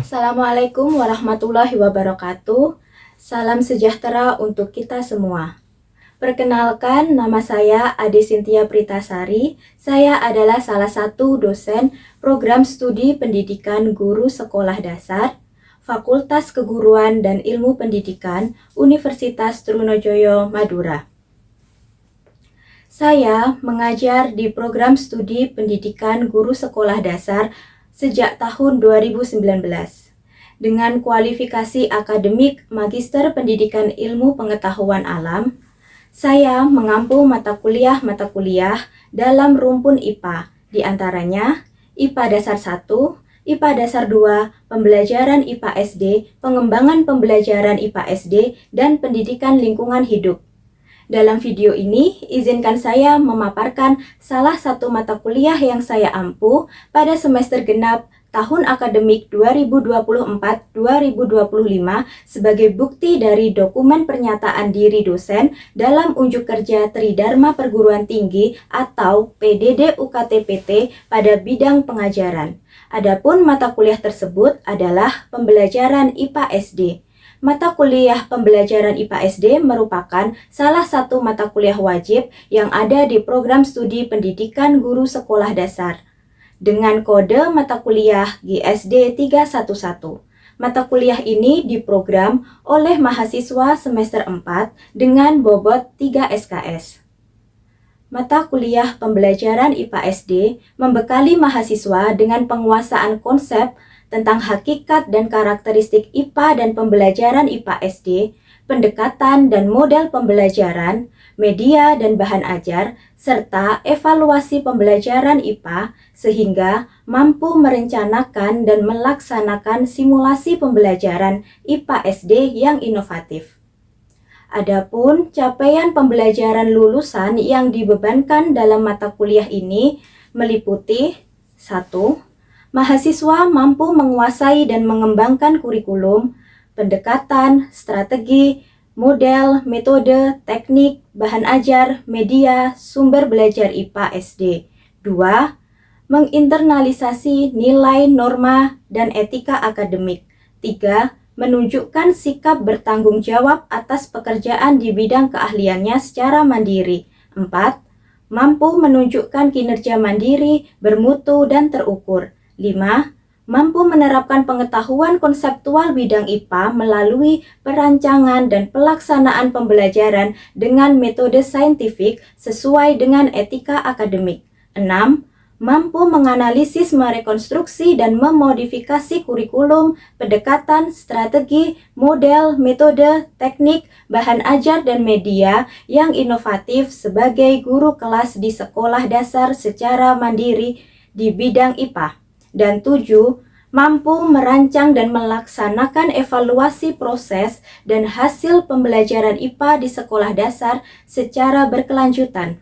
Assalamualaikum warahmatullahi wabarakatuh. Salam sejahtera untuk kita semua. Perkenalkan, nama saya Ade Sintia Pritasari. Saya adalah salah satu dosen program studi pendidikan guru sekolah dasar, Fakultas Keguruan dan Ilmu Pendidikan, Universitas Trunojoyo, Madura. Saya mengajar di program studi pendidikan guru sekolah dasar sejak tahun 2019 dengan kualifikasi akademik Magister Pendidikan Ilmu Pengetahuan Alam. Saya mengampu mata kuliah dalam rumpun IPA, di antaranya IPA Dasar 1, IPA Dasar 2, Pembelajaran IPA SD, Pengembangan Pembelajaran IPA SD, dan Pendidikan Lingkungan Hidup. Dalam video ini, izinkan saya memaparkan salah satu mata kuliah yang saya ampu pada semester genap tahun akademik 2024-2025 sebagai bukti dari dokumen pernyataan diri dosen dalam unjuk kerja Tridharma Perguruan Tinggi atau PDD UKT-PT pada bidang pengajaran. Adapun mata kuliah tersebut adalah pembelajaran IPA SD. Mata kuliah pembelajaran IPA SD merupakan salah satu mata kuliah wajib yang ada di program studi pendidikan guru sekolah dasar dengan kode mata kuliah GSD 311. Mata kuliah ini diprogram oleh mahasiswa semester 4 dengan bobot 3 SKS. Mata kuliah pembelajaran IPA SD membekali mahasiswa dengan penguasaan konsep tentang hakikat dan karakteristik IPA dan pembelajaran IPA SD, pendekatan dan model pembelajaran, media dan bahan ajar, serta evaluasi pembelajaran IPA sehingga mampu merencanakan dan melaksanakan simulasi pembelajaran IPA SD yang inovatif. Adapun capaian pembelajaran lulusan yang dibebankan dalam mata kuliah ini meliputi 1. Mahasiswa mampu menguasai dan mengembangkan kurikulum, pendekatan, strategi, model, metode, teknik, bahan ajar, media, sumber belajar IPA SD. 2. Menginternalisasi nilai, norma, dan etika akademik. 3. Menunjukkan sikap bertanggung jawab atas pekerjaan di bidang keahliannya secara mandiri. 4. Mampu menunjukkan kinerja mandiri, bermutu, dan terukur. 5. Mampu menerapkan pengetahuan konseptual bidang IPA melalui perancangan dan pelaksanaan pembelajaran dengan metode saintifik sesuai dengan etika akademik. 6. Mampu menganalisis, merekonstruksi, dan memodifikasi kurikulum, pendekatan, strategi, model, metode, teknik, bahan ajar, dan media yang inovatif sebagai guru kelas di sekolah dasar secara mandiri di bidang IPA. Dan 7. Mampu merancang dan melaksanakan evaluasi proses dan hasil pembelajaran IPA di sekolah dasar secara berkelanjutan.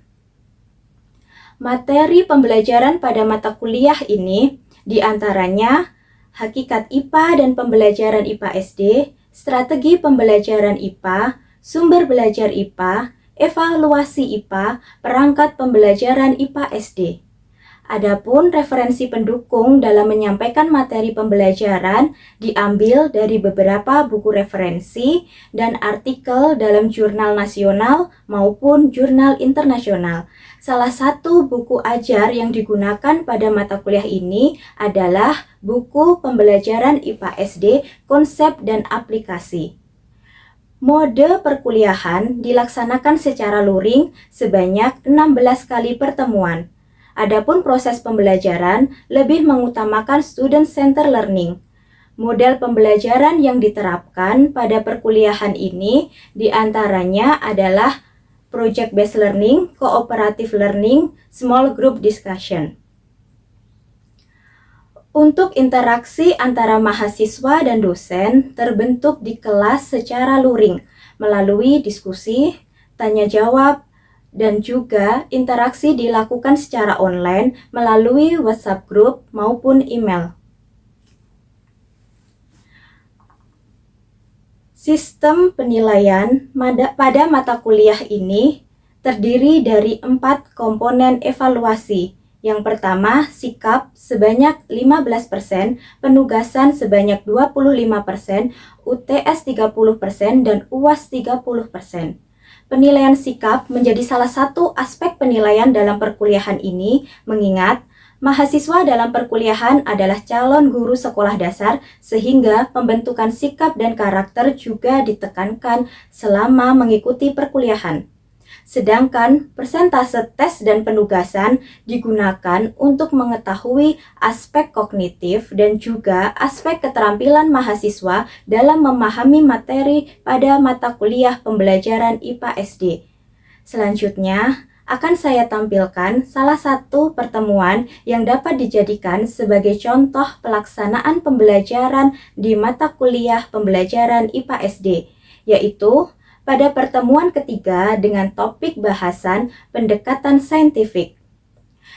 Materi pembelajaran pada mata kuliah ini diantaranya hakikat IPA dan pembelajaran IPA SD, strategi pembelajaran IPA, sumber belajar IPA, evaluasi IPA, perangkat pembelajaran IPA SD. Adapun referensi pendukung dalam menyampaikan materi pembelajaran diambil dari beberapa buku referensi dan artikel dalam jurnal nasional maupun jurnal internasional. Salah satu buku ajar yang digunakan pada mata kuliah ini adalah buku pembelajaran IPA SD, konsep dan aplikasi. Mode perkuliahan dilaksanakan secara luring sebanyak 16 kali pertemuan. Adapun proses pembelajaran lebih mengutamakan student-centered learning. Model pembelajaran yang diterapkan pada perkuliahan ini diantaranya adalah project-based learning, cooperative learning, small group discussion. Untuk interaksi antara mahasiswa dan dosen terbentuk di kelas secara luring melalui diskusi, tanya jawab, dan juga interaksi dilakukan secara online melalui WhatsApp group maupun email. Sistem penilaian pada mata kuliah ini terdiri dari 4 komponen evaluasi, Yang pertama, sikap sebanyak 15%, penugasan sebanyak 25%, UTS 30%, dan UAS 30%. Penilaian sikap menjadi salah satu aspek penilaian dalam perkuliahan ini, mengingat mahasiswa dalam perkuliahan adalah calon guru sekolah dasar, sehingga pembentukan sikap dan karakter juga ditekankan selama mengikuti perkuliahan. Sedangkan persentase tes dan penugasan digunakan untuk mengetahui aspek kognitif dan juga aspek keterampilan mahasiswa dalam memahami materi pada mata kuliah pembelajaran IPA SD. Selanjutnya, akan saya tampilkan salah satu pertemuan yang dapat dijadikan sebagai contoh pelaksanaan pembelajaran di mata kuliah pembelajaran IPA SD, yaitu pada pertemuan ketiga dengan topik bahasan pendekatan saintifik.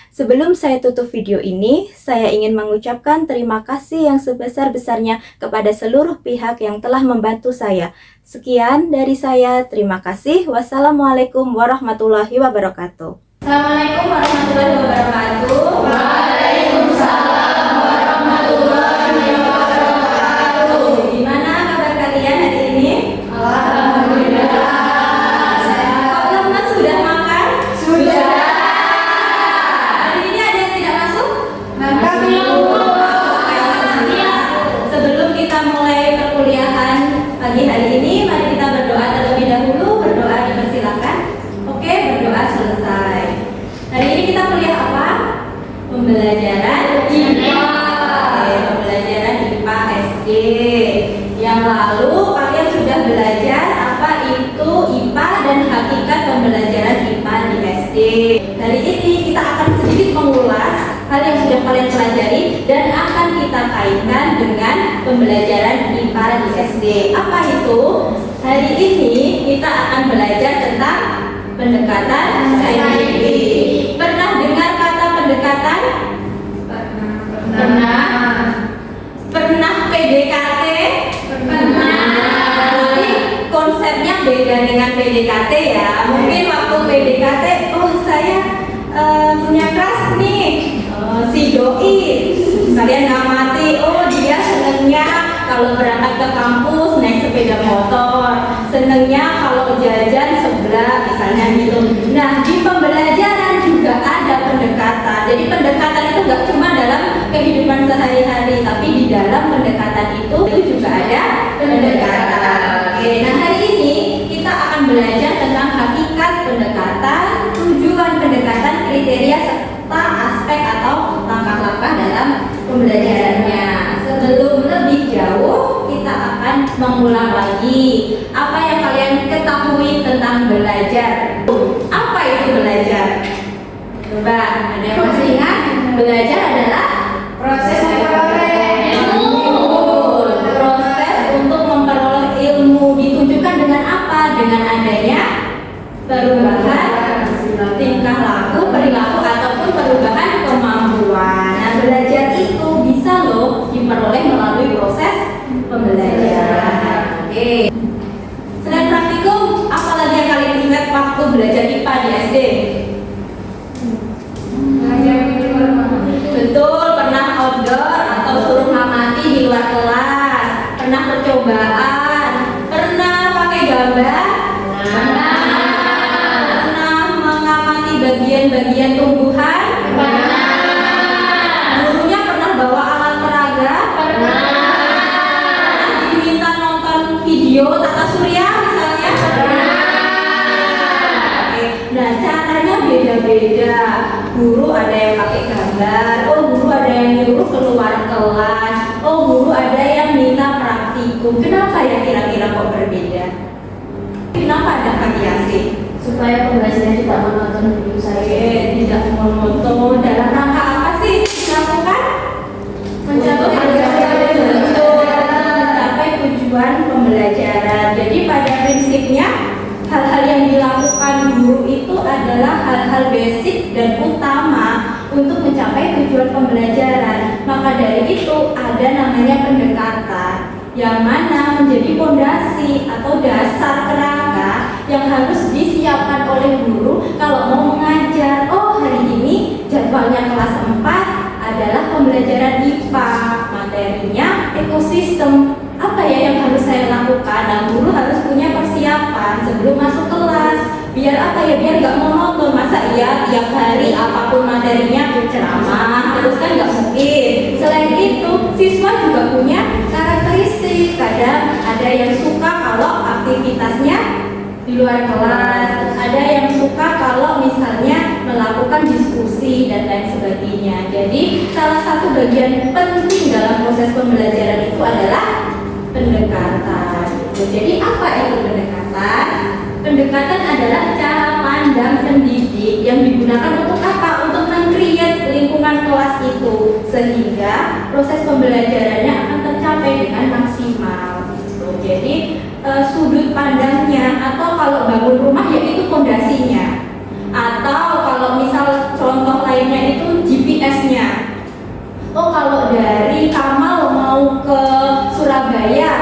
Sebelum saya tutup video ini, saya ingin mengucapkan terima kasih yang sebesar-besarnya kepada seluruh pihak yang telah membantu saya. Sekian dari saya, terima kasih. Wassalamualaikum warahmatullahi wabarakatuh. Assalamualaikum warahmatullahi wabarakatuh. Waalaikumsalam warahmatullahi wabarakatuh. Gimana kabar kalian hari ini? Alhamdulillah. Kok lemas, sudah makan? Sudah. Hari ini ada yang tidak masuk? Nanti Sebelum kita mulai perkuliahan pagi hari ini, mari kita berdoa terlebih dahulu. Berdoa dipersilakan. Oke, berdoa selesai. Hari ini kita kuliah apa? Pembelajaran IPA. Oke, pembelajaran IPA SD. Yang lalu kalian sudah belajar apa itu IPA dan hakikat pembelajaran IPA di SD. Hari ini kita akan sedikit mengulas hal yang sudah kalian pelajari dan akan kita kaitkan dengan pembelajaran IPA di SD. Apa itu? Hari ini kita akan belajar tentang pendekatan saintifik. Pernah dengar kata pendekatan? Pernah? Pernah PDKT? Pernah. Tapi konsepnya beda dengan PDKT ya. Mungkin waktu PDKT, oh saya punya kelas nih, si doi. Kalian ngamati, oh dia senengnya kalau berangkat ke kampus naik sepeda motor, senengnya kalau jajan sebelah misalnya gitu. Nah, di pembelajaran juga ada pendekatan. Jadi pendekatan itu nggak cuma dalam kehidupan sehari-hari, tapi di dalam pendekatan itu juga ada pendekatan. Oke, nah hari ini kita akan belajar tentang hakikat pendekatan, tujuan pendekatan, kriteria serta aspek atau langkah-langkah dalam pembelajarannya. Sebelum lebih jauh, kita akan mengulang lagi apa yang kalian ketahui tentang belajar. Apa itu belajar? Coba, ada yang masih ingat? Belajar adalah proses memperoleh ilmu. Proses untuk memperoleh ilmu ditunjukkan dengan apa? Dengan adanya perubahan tingkah laku, perilaku ataupun perubahan kemampuan. Nah, belajar itu bisa loh diperoleh melalui proses pembelajaran. Oke. Selain praktikum, apa lagi yang kalian ingat waktu belajar IPA di SD? Betul, pernah outdoor atau suruh ngamati di luar kelas, pernah percobaan, pernah pakai gambar, pernah mengamati bagian-bagian tumbuhan, gurunya pernah bawa alat peraga, pernah diminta nonton video tata surya misalnya, Oke. Nah, caranya beda-beda. Guru ada yang pakai gambar, oh guru ada yang nyuruh keluar kelas, oh guru ada yang minta praktikum. Kenapa ya kira-kira kok berbeda? Kenapa ada variasi? supaya pembelajaran tidak monoton begitu saja. Tidak monoton. Dalam rangka apa sih dilakukan? Mencapai tujuan pembelajaran. Jadi pada prinsipnya hal-hal yang dilakukan guru itu adalah hal-hal basic dan utama untuk mencapai tujuan pembelajaran. Maka dari itu ada namanya pendekatan, yang mana menjadi fondasi atau dasar kerangka yang harus disiapkan oleh guru kalau mau mengajar. Oh, hari ini jadwalnya kelas 4 adalah pembelajaran IPA, materinya ekosistem. Apa ya yang harus saya lakukan? Nah, guru harus punya persiapan sebelum masuk kelas. Biar apa ya? Biar nggak monoton. Masa iya tiap hari apapun materinya ceramah terus, kan nggak mungkin. Selain itu, siswa juga punya karakteristik. Kadang ada yang suka kalau aktivitasnya di luar kelas, ada yang suka kalau misalnya melakukan diskusi dan lain sebagainya. Jadi salah satu bagian penting dalam proses pembelajaran itu adalah pendekatan. Jadi apa itu pendekatan? Pendekatan adalah cara pandang pendidik yang digunakan untuk apa? Untuk men-create lingkungan kelas itu sehingga proses pembelajarannya akan tercapai dengan maksimal. Jadi sudut pandangnya, atau kalau bangun rumah ya itu fondasinya, atau kalau misal contoh lainnya itu GPS-nya. Oh, kalau dari Kamal mau ke Surabaya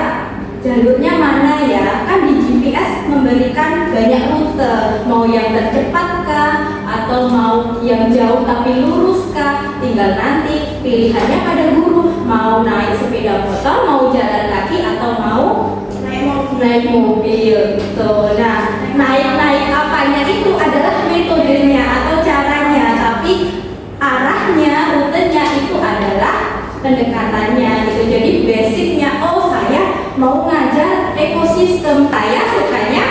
jalurnya mana ya? Kan di GPS memberikan banyak rute, mau yang tercepat kah atau mau yang jauh tapi lurus kah? Tinggal nanti pilihannya pada guru, mau naik sepeda motor, mau jalan kaki, atau mau naik mobil gitu. Nah, naik apanya itu adalah metodenya atau caranya, tapi arahnya, rutenya itu adalah pendekatannya gitu. Jadi basicnya, oh saya mau ngajar ekosistem, saya sukanya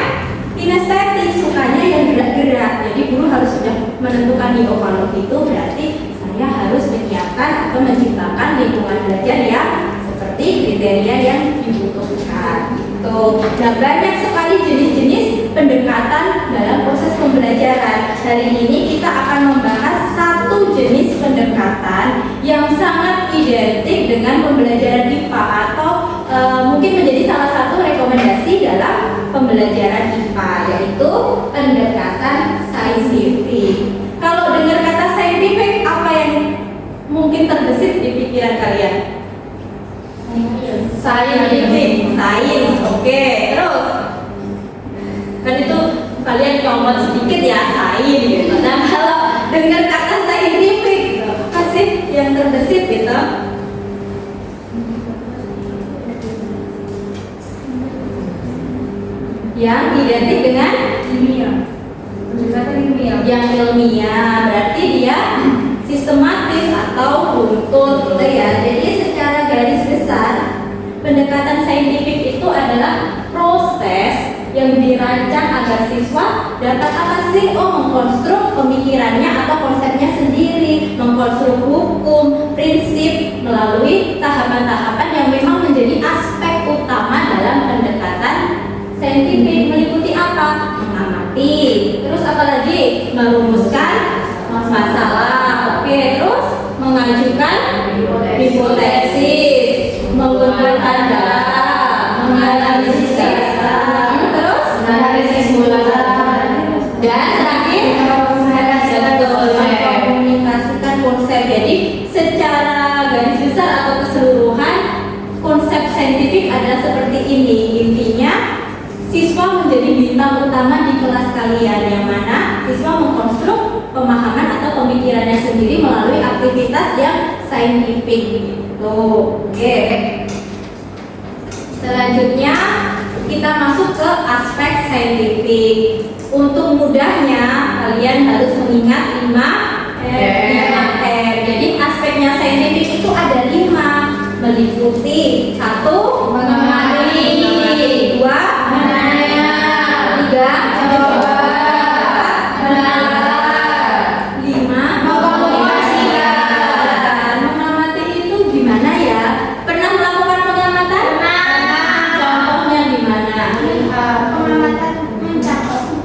kinestetik, sukanya yang gerak-gerak. Jadi guru harus sudah menentukan nih, oh kalau gitu berarti saya harus menyiapkan atau menciptakan lingkungan belajar yang seperti kriteria yang dibutuhkan. Nah, banyak sekali jenis-jenis pendekatan dalam proses pembelajaran. Hari ini kita akan membahas satu jenis pendekatan yang sangat identik dengan pembelajaran IPA atau mungkin menjadi salah satu rekomendasi dalam pembelajaran IPA, yaitu pendekatan saintifik. Kalau dengar kata saintifik, apa yang mungkin terbesit di pikiran kalian? Sains, oke. Terus kan itu kalian nyomot sedikit ya, sains gitu. Nah, kalau dengar kata saintifik, apa sih yang terbesit gitu? Yang identik dengan Ilmiah. Pendekatan ilmiah. yang ilmiah, berarti dia sistematis atau runtut gitu ya. Jadi secara garis besar pendekatan saintifik itu adalah proses yang dirancang agar siswa dapat apa sih? Oh, mengkonstruk pemikirannya atau konsepnya sendiri, mengkonstruk hukum, prinsip melalui tahapan-tahapan yang memang menjadi aspek utama dalam pendekatan saintifik. Meliputi apa? Mengamati, terus apa lagi? Merumuskan masalah, oke, terus mengajukan hipotesis, mengumpulkan data, menganalisis data, terus Analisis simulasi. dan terakhir mengkomunikasikan konsep. Jadi secara garis besar atau keseluruhan konsep saintifik adalah seperti ini. Intinya siswa menjadi bintang utama di kelas kalian, yang mana siswa mengkonstruk pemahaman atau pemikirannya sendiri melalui aktivitas yang saintifik gitu. Oke. Selanjutnya kita masuk ke aspek saintifik. Untuk mudahnya kalian harus mengingat 5R. Jadi aspeknya saintifik itu ada 5, meliputi 1. Mengamati, 2. Menanya, 3. mencoba, menelaah, 5. mengkomunikasikan. Mengamati itu gimana ya? Pernah melakukan pengamatan? Contohnya gimana? Pengamatan mencakup.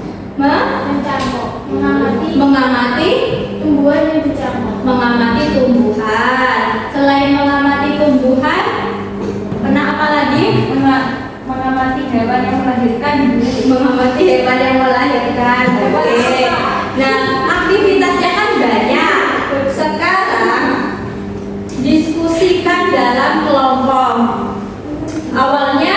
Mengamati Tumbuhan yang dicakup. mengamati tumbuhan. Selain mengamati tumbuhan, pernah apa lagi? Mengamati hewan yang melahirkan. Mengamati hewan yang melahirkan. Oke. Nah, aktivitasnya kan banyak. Sekarang diskusikan dalam kelompok. Awalnya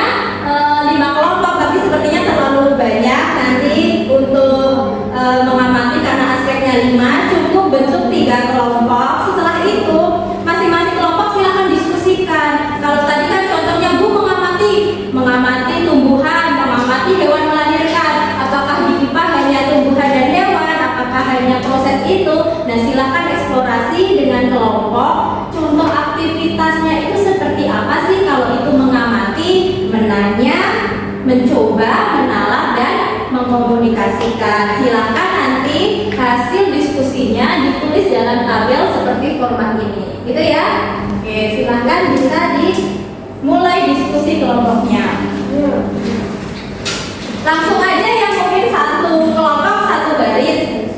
5 kelompok, tapi sepertinya terlalu banyak nanti untuk mengamati karena aspeknya 5. Cukup bentuk 3 Begitu ya? Oke, silakan bisa dimulai diskusi kelompoknya. Langsung aja yang mungkin satu kelompok satu baris.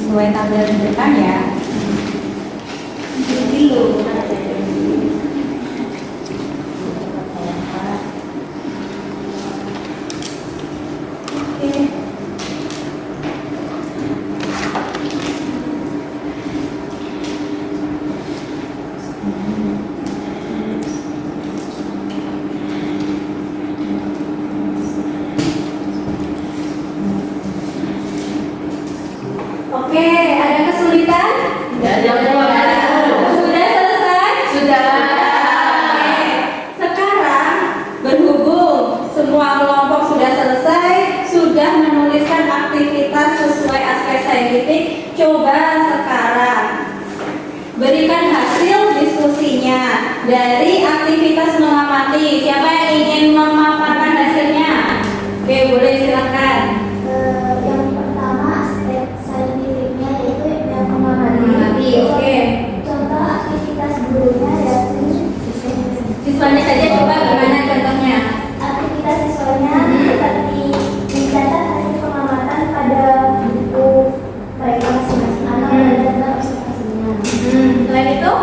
Sesuai tabel di depan ya. Oke, ada kesulitan? Tidak ada. Sudah selesai? Sudah. Oke. Sekarang berhubung semua kelompok sudah selesai, sudah menuliskan aktivitas sesuai aspek saintifik, coba sekarang berikan hasil diskusinya dari aktivitas mengamati. Siapa yang ingin memaparkan hasilnya? Oke, boleh silakan. Yang pertama aspek saintifiknya yaitu yang mengamati. Mengamati, oke. Contoh aktivitas gurunya yaitu Siswanya saja coba gimana contohnya? aktivitas siswanya seperti mencatat hasil pengamatan pada buku mereka masing-masing atau mencatat observasinya. Selain itu?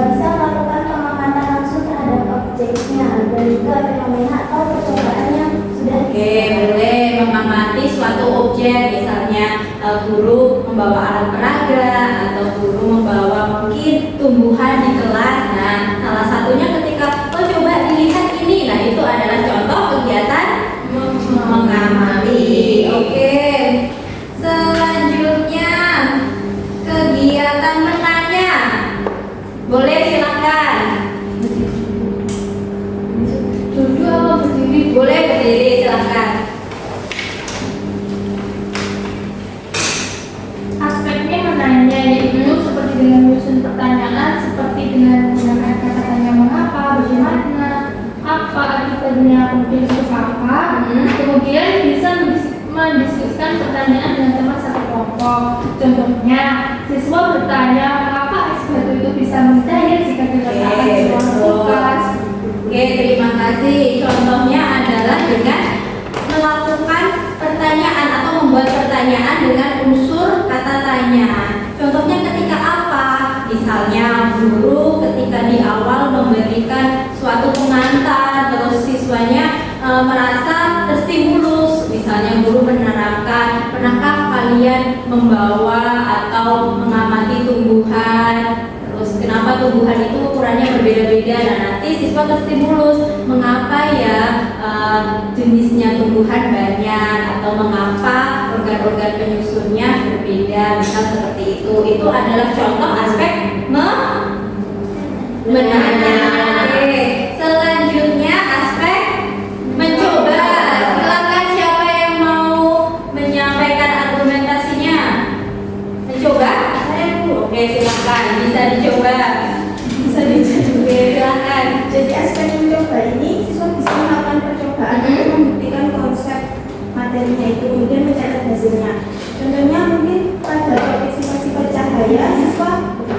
Bisa melakukan pengamatan langsung terhadap objeknya dan juga fenomena atau percobaan yang sudah Oke, boleh mengamati suatu objek, misalnya guru membawa alat peraga atau guru membawa mungkin tumbuhan di kelas. Nah, salah satunya ketika coba dilihat ini, nah itu adalah contoh kegiatan mengamati. Oke, selanjutnya kegiatan menanya. Boleh silakan. duduk atau berdiri. Boleh berdiri silakan. Aspeknya menanya yaitu seperti dengan menyusun pertanyaan, seperti dengan menggunakan kata tanya mengapa, bagaimana, apa akibatnya, kemudian terus apa. Kemudian bisa mendiskusikan pertanyaan dengan teman satu kelompok. Contohnya, siswa bertanya mengapa es batu itu bisa mencair jika diletakkan di ruang kulkas. Oke, terima kasih. Contohnya adalah dengan melakukan pertanyaan atau membuat pertanyaan dengan unsur kata tanya. Contohnya ketika apa? Misalnya guru ketika di awal memberikan suatu pengantar, terus siswanya merasa terstimulus. Misalnya guru menerangkan, pernahkah kalian membawa atau mengamati tumbuhan? Terus kenapa tumbuhan itu ukurannya berbeda-beda? Nah, nanti siswa terstimulus, mengapa ya jenisnya tumbuhan banyak atau mengapa organ-organ penyusunnya berbeda, misal seperti itu. Itu adalah contoh aspek menanya. Oke, selanjutnya aspek mencoba. Silakan siapa yang mau menyampaikan argumentasinya? Mencoba? Oke, silakan. Bisa dicoba. Bisa dicoba. Oke, silakan. Jadi aspek mencoba ini siswa bisa melakukan percobaan untuk membuktikan konsep materinya itu kemudian mencatat hasilnya. Contohnya mungkin pada topik sifat-sifat cahaya siswa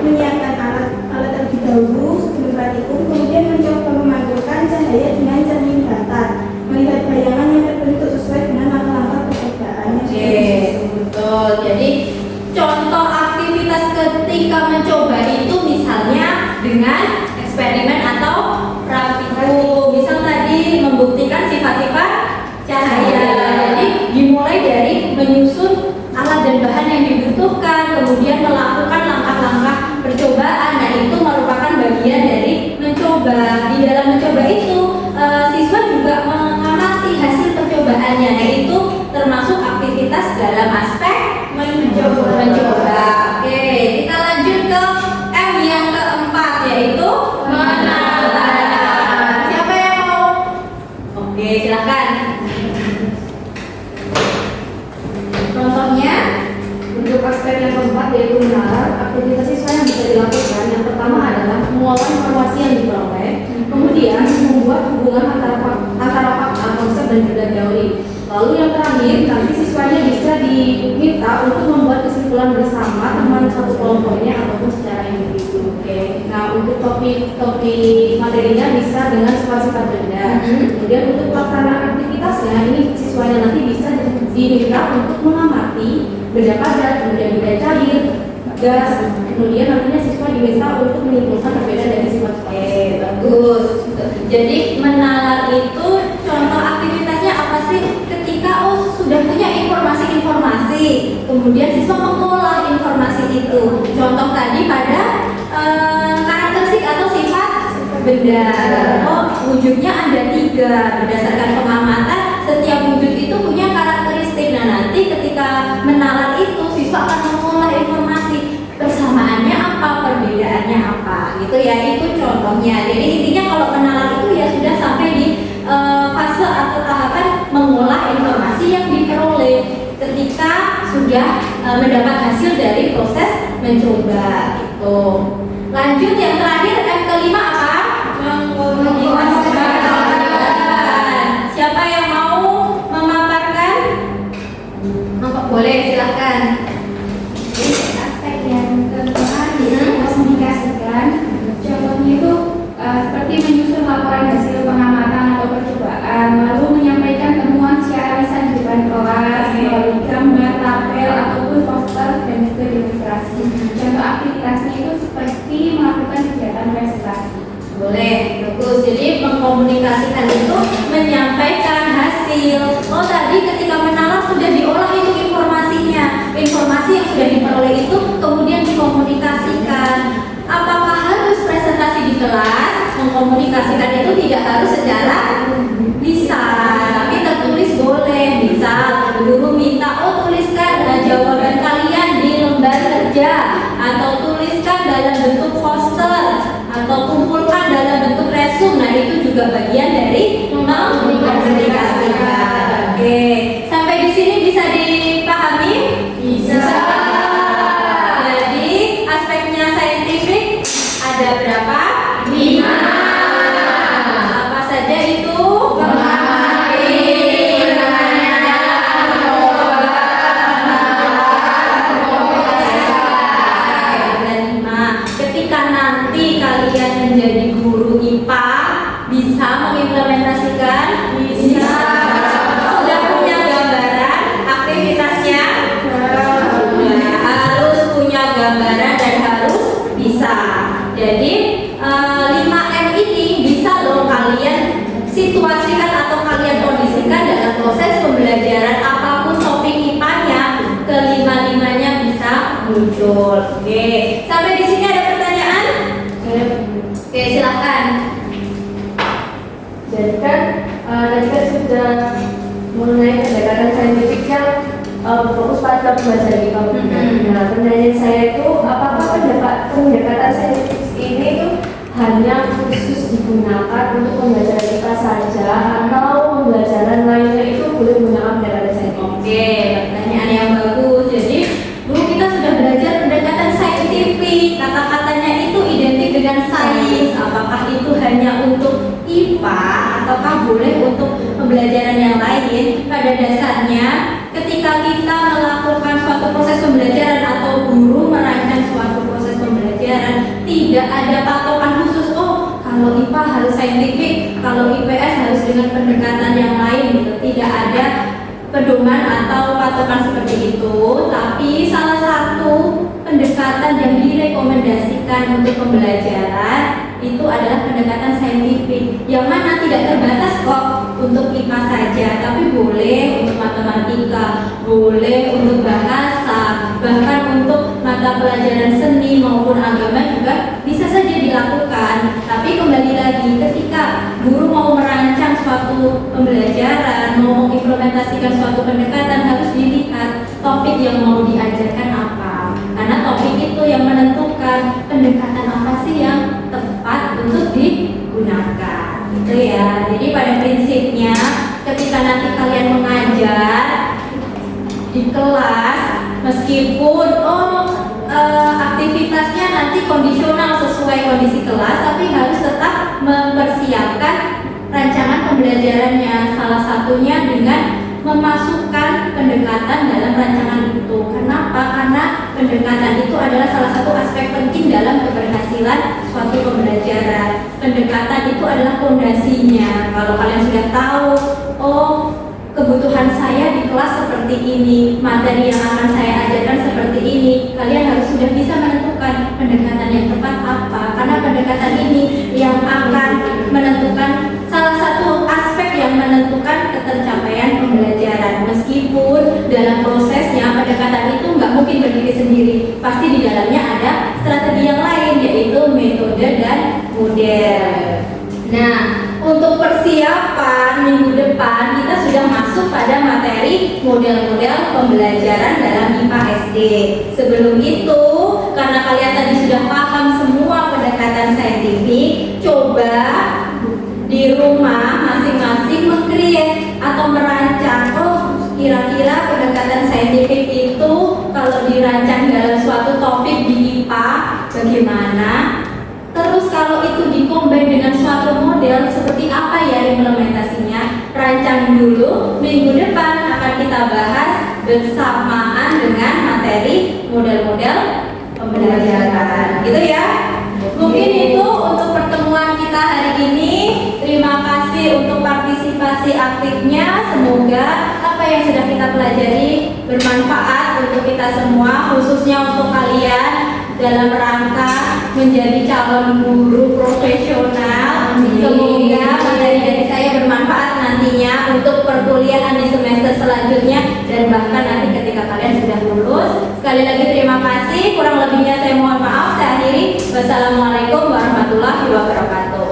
menyiapkan alat terlebih dahulu sebelum praktikum kemudian mencoba memantulkan cahaya dengan cermin datar melihat bayangan yang terbentuk sesuai dengan langkah-langkah percobaannya. Oke, betul. Jadi contoh aktivitas ketika mencoba itu misalnya dengan eksperimen atau praktikum. Misal tadi membuktikan sifat-sifat cahaya. Jadi dimulai dari menyusun alat dan bahan yang dibutuhkan, kemudian melakukan langkah-langkah percobaan. Nah, itu merupakan bagian dari mencoba. Di dalam mencoba itu siswa juga mengamati hasil percobaannya. Nah, itu termasuk aktivitas dalam aspek mencoba. Oke, kita lanjut ke M yang keempat, yaitu menata. Siapa yang mau? Oke, silakan. Contohnya Untuk aspek yang keempat yaitu menalar, aktivitas siswa yang bisa dilakukan Lalu yang terakhir, nanti siswanya bisa diminta untuk membuat kesimpulan bersama teman satu kelompoknya ataupun secara individu. Oke. Nah, untuk topik materinya bisa dengan sifat-sifat benda. Kemudian untuk pelaksanaan aktivitasnya, ini siswanya nanti bisa diminta untuk mengamati benda padat, kemudian benda cair, gas. Kemudian nantinya siswa diminta untuk menyimpulkan perbedaan dari sifat. Bagus. Jadi menalar itu contoh aktivitasnya apa sih? Ketika sudah punya informasi, kemudian siswa mengolah informasi itu. Contoh tadi pada karakteristik atau sifat benda. Wujudnya ada 3. Berdasarkan pengamatan, setiap wujud itu punya karakteristik. Nah, nanti ketika menalar itu siswa akan mengolah informasi. Persamaannya apa, perbedaannya apa, gitu ya. Itu contohnya. Jadi intinya kalau menalar itu ya sudah sampai di fase atau tahapan mengolah informasi yang diperoleh ketika sudah mendapat hasil dari proses mencoba itu. Lanjut yang terakhir, M kelima apa? Mengkomunikasikan. Siapa yang mau memaparkan? Boleh, silahkan. Aspek yang keempat yaitu komunikasikan. Contohnya itu seperti menyusun laporan hasil pengamatan atau percobaan, lalu menyampaikan temuan secara lisan di depan kelas melalui gambar, tabel ataupun poster dan juga demonstrasi. Contoh aktivitasnya itu seperti melakukan kegiatan presentasi. Boleh, bagus. Jadi mengkomunikasikan itu menyampaikan hasil. Tadi ketika menalar sudah diolah itu informasinya. Informasi yang sudah diperoleh itu kemudian dikomunikasikan. Apakah harus presentasi di kelas? Mengkomunikasikan itu tidak harus secara lisan, tapi tertulis boleh. Misal guru minta, tuliskan jawaban kalian di lembar kerja, atau tuliskan dalam bentuk poster, atau kumpulkan dalam bentuk resume. Nah, itu juga bagian dari mengkomunikasikan. Oke, sampai di sini bisa dipahami? Bisa. Jadi aspeknya saintifik ada berapa? 5. Apa saja itu? Ketika nanti kalian menjadi guru IPA, bisa mengimplementasikan? Bisa. Sudah punya gambaran aktivitasnya? Harus punya gambaran dan harus bisa. Jadi 5M ini bisa loh kalian situasikan atau kalian kondisikan dalam proses pembelajaran apapun topik IPA-nya, kelima-limanya bisa muncul. Oke, sampai di sini ada pertanyaan? Oke, silakan. Jadi kan tadi kan sudah mengenai pendekatan saintifik yang fokus pada pembelajaran IPA. Nah, pertanyaan saya itu apakah pendekatan saintifik ini itu hanya khusus digunakan untuk pembelajaran IPA saja atau pembelajaran lainnya itu boleh menggunakan pendekatan saintifik? Oke, pertanyaan yang bagus. Jadi dulu kita sudah belajar pendekatan saintifik, kata-katanya itu identik dengan sains. Apakah itu hanya untuk IPA ataukah boleh untuk pembelajaran yang lain? Pada dasarnya ketika kita melakukan suatu proses pembelajaran atau guru merancang suatu proses pembelajaran, tidak ada patokan khusus. Kalau IPA harus saintifik, kalau IPS harus dengan pendekatan yang lain gitu. Tidak ada pedoman atau patokan seperti itu. Tapi salah satu pendekatan yang direkomendasikan untuk pembelajaran itu adalah pendekatan saintifik, yang mana tidak terbatas kok untuk IPA saja, tapi boleh untuk matematika, boleh untuk bahasa, bahkan untuk mata pelajaran seni maupun agama juga bisa saja dilakukan. Tapi kembali lagi, ketika guru mau merancang suatu pembelajaran, mau mengimplementasikan suatu pendekatan, harus dilihat topik yang mau diajarkan apa, karena topik itu yang menentukan pendekatan apa sih yang tepat untuk digunakan, gitu ya. Jadi pada prinsipnya ketika nanti kalian mengajar di kelas, meskipun aktivitasnya nanti kondisional sesuai kondisi kelas, tapi harus tetap mempersiapkan rancangan pembelajarannya. Salah satunya dengan memasukkan pendekatan dalam rancangan itu. Kenapa? Karena pendekatan itu adalah salah satu aspek penting dalam keberhasilan suatu pembelajaran. Pendekatan itu adalah fondasinya. Kalau kalian sudah tahu, oh kebutuhan saya di kelas seperti ini, materi yang akan saya ajarkan seperti ini, kalian harus sudah bisa menentukan pendekatan yang tepat apa. Karena pendekatan ini yang akan menentukan salah satu aspek yang menentukan ketercapaian pembelajaran. Meskipun dalam prosesnya pendekatan itu nggak mungkin berdiri sendiri, pasti di dalamnya ada strategi yang lain, yaitu metode dan model. Nah, untuk persiapan minggu depan kita sudah masuk pada materi model-model pembelajaran dalam IPA SD. Sebelum itu, karena kalian tadi sudah paham semua pendekatan saintifik, coba di rumah masing-masing meng-create atau merancang, oh kira-kira pendekatan saintifik itu kalau dirancang dalam suatu topik di IPA bagaimana? Terus kalau itu dikombin dengan suatu model, seperti apa ya implementasinya? Rancang dulu, minggu depan akan kita bahas bersamaan dengan materi model-model pembelajaran. Gitu ya. Mungkin itu untuk pertemuan kita hari ini. Terima kasih untuk partisipasi aktifnya. Semoga apa yang sudah kita pelajari bermanfaat untuk kita semua, khususnya untuk kalian dalam rangka menjadi calon guru profesional. Semoga materi dari saya bermanfaat nantinya untuk perkuliahan di semester selanjutnya dan bahkan nanti ketika kalian sudah lulus. Sekali lagi terima kasih, kurang lebihnya saya mohon maaf. Saya akhiri. Wassalamualaikum warahmatullahi wabarakatuh.